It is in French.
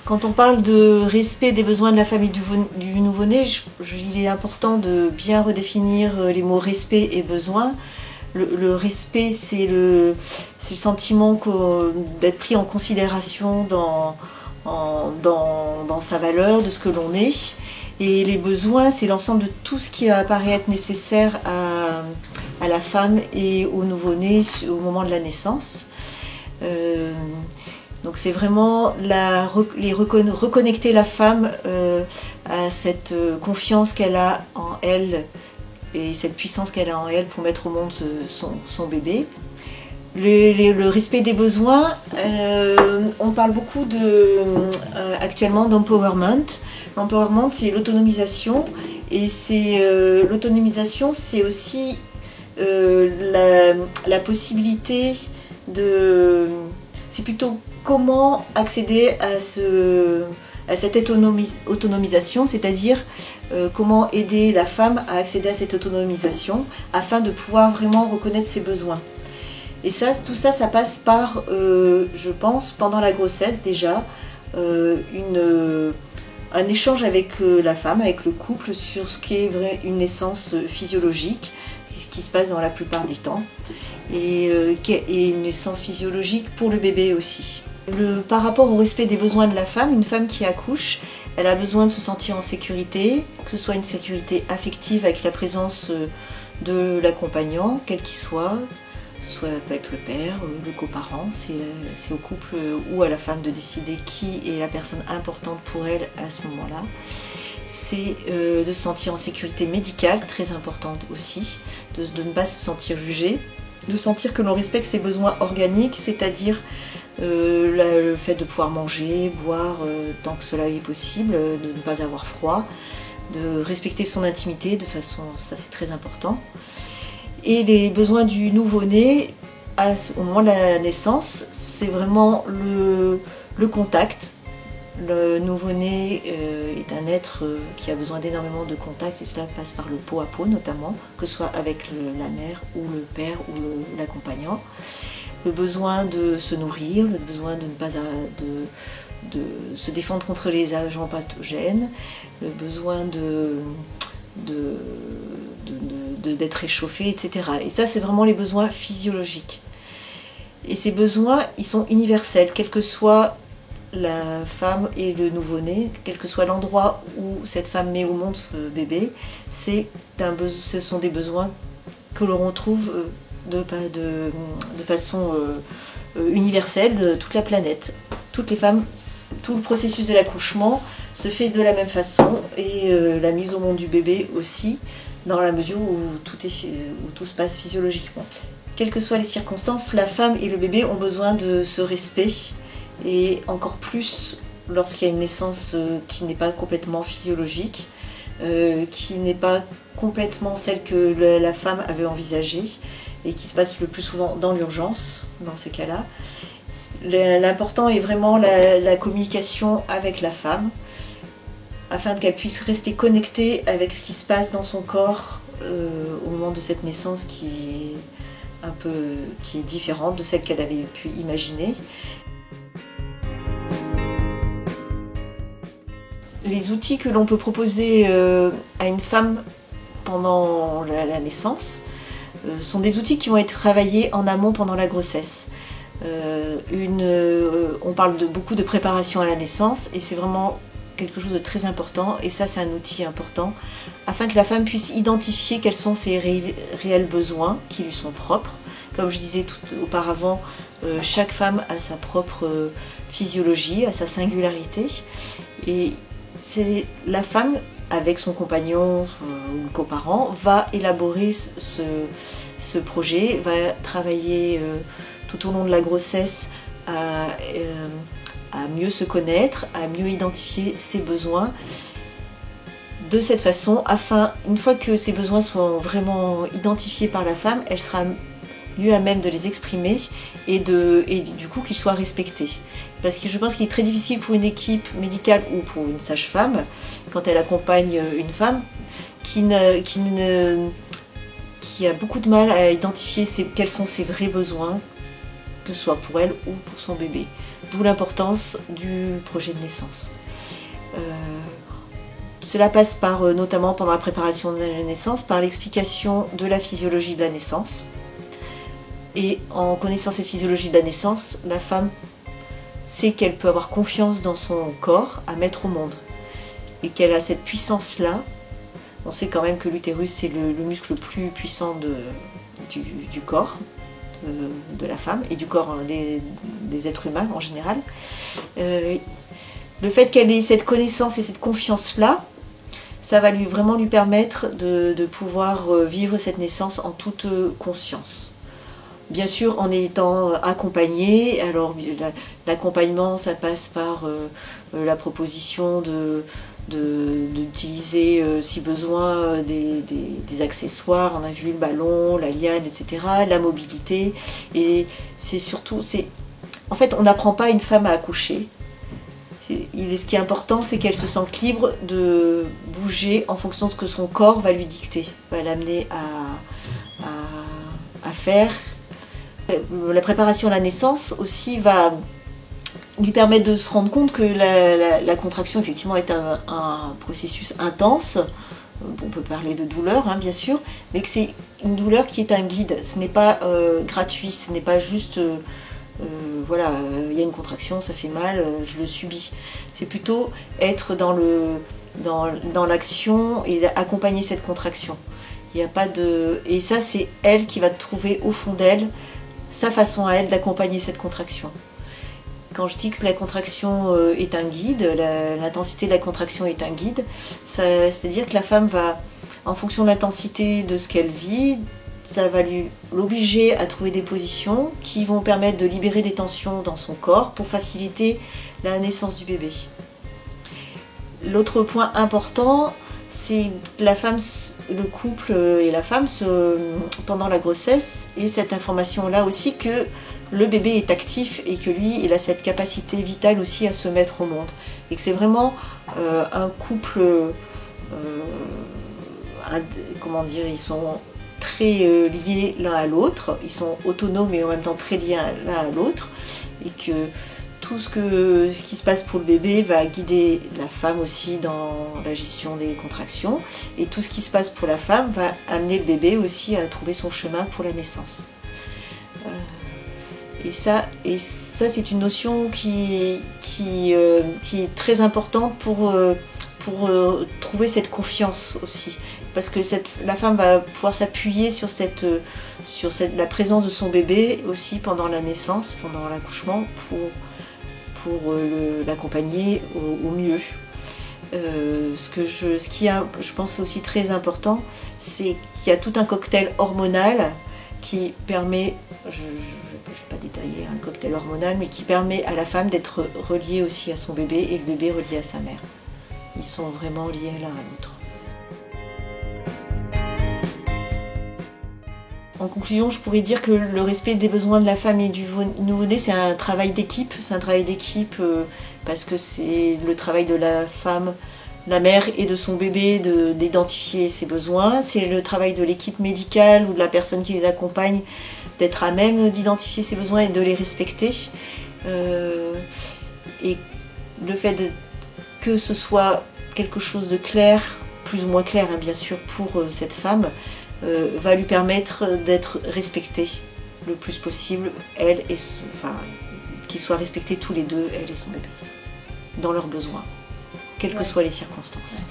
Quand on parle de respect des besoins de la femme et du nouveau-né, il est important de bien redéfinir les mots respect et besoin. Le respect, c'est le sentiment d'être pris en considération dans sa valeur, de ce que l'on est. Et les besoins, c'est l'ensemble de tout ce qui apparaît être nécessaire à la femme et au nouveau-né au moment de la naissance. Donc c'est vraiment reconnecter la femme à cette confiance qu'elle a en elle et cette puissance qu'elle a en elle pour mettre au monde son bébé. Le respect des besoins, on parle beaucoup actuellement d'empowerment. L'empowerment, c'est l'autonomisation, et l'autonomisation, c'est aussi la possibilité c'est plutôt comment accéder à cette autonomisation, c'est-à-dire comment aider la femme à accéder à cette autonomisation afin de pouvoir vraiment reconnaître ses besoins. Et tout ça, ça passe par, je pense, pendant la grossesse déjà, un échange avec la femme, avec le couple, sur ce qu'est une naissance physiologique, ce qui se passe dans la plupart du temps, et une naissance physiologique pour le bébé aussi. Par rapport au respect des besoins de la femme, une femme qui accouche, elle a besoin de se sentir en sécurité, que ce soit une sécurité affective avec la présence de l'accompagnant, quel qu'il soit avec le père, le coparent, c'est au couple ou à la femme de décider qui est la personne importante pour elle à ce moment-là. C'est de se sentir en sécurité médicale, très importante aussi, de ne pas se sentir jugée, de sentir que l'on respecte ses besoins organiques, c'est-à-dire le fait de pouvoir manger, boire tant que cela est possible, de ne pas avoir froid, de respecter son intimité de façon, ça c'est très important. Et les besoins du nouveau-né au moment de la naissance, c'est vraiment le contact. Le nouveau-né est un être qui a besoin d'énormément de contact, et cela passe par le peau à peau notamment, que ce soit avec la mère ou le père ou l'accompagnant. Le besoin de se nourrir, le besoin de ne pas de se défendre contre les agents pathogènes, le besoin d'être réchauffé, etc. Et ça, c'est vraiment les besoins physiologiques. Et ces besoins, ils sont universels, quelle que soit la femme et le nouveau-né, quel que soit l'endroit où cette femme met au monde ce bébé, ce sont des besoins que l'on retrouve de façon universelle de toute la planète. Toutes les femmes, tout le processus de l'accouchement se fait de la même façon, et la mise au monde du bébé aussi, dans la mesure où tout se passe physiologiquement. Quelles que soient les circonstances, la femme et le bébé ont besoin de ce respect, et encore plus lorsqu'il y a une naissance qui n'est pas complètement physiologique, qui n'est pas complètement celle que la femme avait envisagée, et qui se passe le plus souvent dans l'urgence, dans ces cas-là. L'important est vraiment la communication avec la femme, afin qu'elle puisse rester connectée avec ce qui se passe dans son corps au moment de cette naissance qui est différente de celle qu'elle avait pu imaginer. Les outils que l'on peut proposer à une femme pendant la naissance sont des outils qui vont être travaillés en amont pendant la grossesse. On parle beaucoup de préparation à la naissance, et c'est vraiment quelque chose de très important, et ça c'est un outil important afin que la femme puisse identifier quels sont ses réels besoins qui lui sont propres. Comme je disais auparavant, chaque femme a sa propre physiologie, a sa singularité, et c'est la femme avec son compagnon ou coparent va élaborer ce projet, va travailler tout au long de la grossesse à mieux se connaître, à mieux identifier ses besoins. De cette façon, une fois que ces besoins sont vraiment identifiés par la femme, elle sera mieux à même de les exprimer, et du coup qu'ils soient respectés. Parce que je pense qu'il est très difficile pour une équipe médicale ou pour une sage-femme, quand elle accompagne une femme, qui a beaucoup de mal à identifier quels sont ses vrais besoins, que que ce soit pour elle ou pour son bébé. D'où l'importance du projet de naissance. Cela passe par, notamment pendant la préparation de la naissance, par l'explication de la physiologie de la naissance. Et en connaissant cette physiologie de la naissance, la femme sait qu'elle peut avoir confiance dans son corps à mettre au monde. Et qu'elle a cette puissance-là. On sait quand même que l'utérus, c'est le muscle le plus puissant du corps de la femme et du corps des êtres humains en général. Le fait qu'elle ait cette connaissance et cette confiance-là, ça va vraiment lui permettre de pouvoir vivre cette naissance en toute conscience. Bien sûr, en étant accompagnée. Alors, l'accompagnement, ça passe par la proposition d'utiliser, si besoin, des accessoires. On a vu le ballon, la liane, etc. La mobilité. Et c'est surtout... En fait, on n'apprend pas une femme à accoucher. Ce qui est important, c'est qu'elle se sente libre de bouger en fonction de ce que son corps va lui dicter, va l'amener à faire. La préparation à la naissance aussi va lui permettre de se rendre compte que la contraction effectivement est un processus intense. On peut parler de douleur, hein, bien sûr, mais que c'est une douleur qui est un guide. Ce n'est pas gratuit, ce n'est pas juste... voilà, il y a une contraction, ça fait mal, je le subis. C'est plutôt être dans l'action et accompagner cette contraction. Il n'y a pas de... Et ça, c'est elle qui va trouver au fond d'elle sa façon à elle d'accompagner cette contraction. Quand je dis que la contraction est un guide, l'intensité de la contraction est un guide, c'est-à-dire que la femme va, en fonction de l'intensité de ce qu'elle vit, ça va l'obliger à trouver des positions qui vont permettre de libérer des tensions dans son corps pour faciliter la naissance du bébé. L'autre point important, c'est que la femme, le couple et la femme, pendant la grossesse, et cette information-là aussi que le bébé est actif et que lui, il a cette capacité vitale aussi à se mettre au monde. Et que c'est vraiment un couple, comment dire, ils sont très liés l'un à l'autre, ils sont autonomes et en même temps très liés l'un à l'autre, et que tout ce qui se passe pour le bébé va guider la femme aussi dans la gestion des contractions, et tout ce qui se passe pour la femme va amener le bébé aussi à trouver son chemin pour la naissance. Et ça c'est une notion qui est très importante pour trouver cette confiance aussi. Parce que la femme va pouvoir s'appuyer sur la présence de son bébé aussi pendant la naissance, pendant l'accouchement, pour l'accompagner au mieux. Ce qui est, je pense, aussi très important, c'est qu'il y a tout un cocktail hormonal qui permet, je ne vais pas détailler un cocktail hormonal, mais qui permet à la femme d'être reliée aussi à son bébé et le bébé relié à sa mère. Ils sont vraiment liés l'un à l'autre. En conclusion, je pourrais dire que le respect des besoins de la femme et du nouveau-né, c'est un travail d'équipe. C'est un travail d'équipe parce que c'est le travail de la femme, la mère et de son bébé d'identifier ses besoins. C'est le travail de l'équipe médicale ou de la personne qui les accompagne d'être à même d'identifier ses besoins et de les respecter. Et le fait que ce soit quelque chose de clair, plus ou moins clair hein, bien sûr, pour cette femme, va lui permettre d'être respectée le plus possible, qu'ils soient respectés tous les deux, elle et son bébé, dans leurs besoins, quelles que soient les circonstances.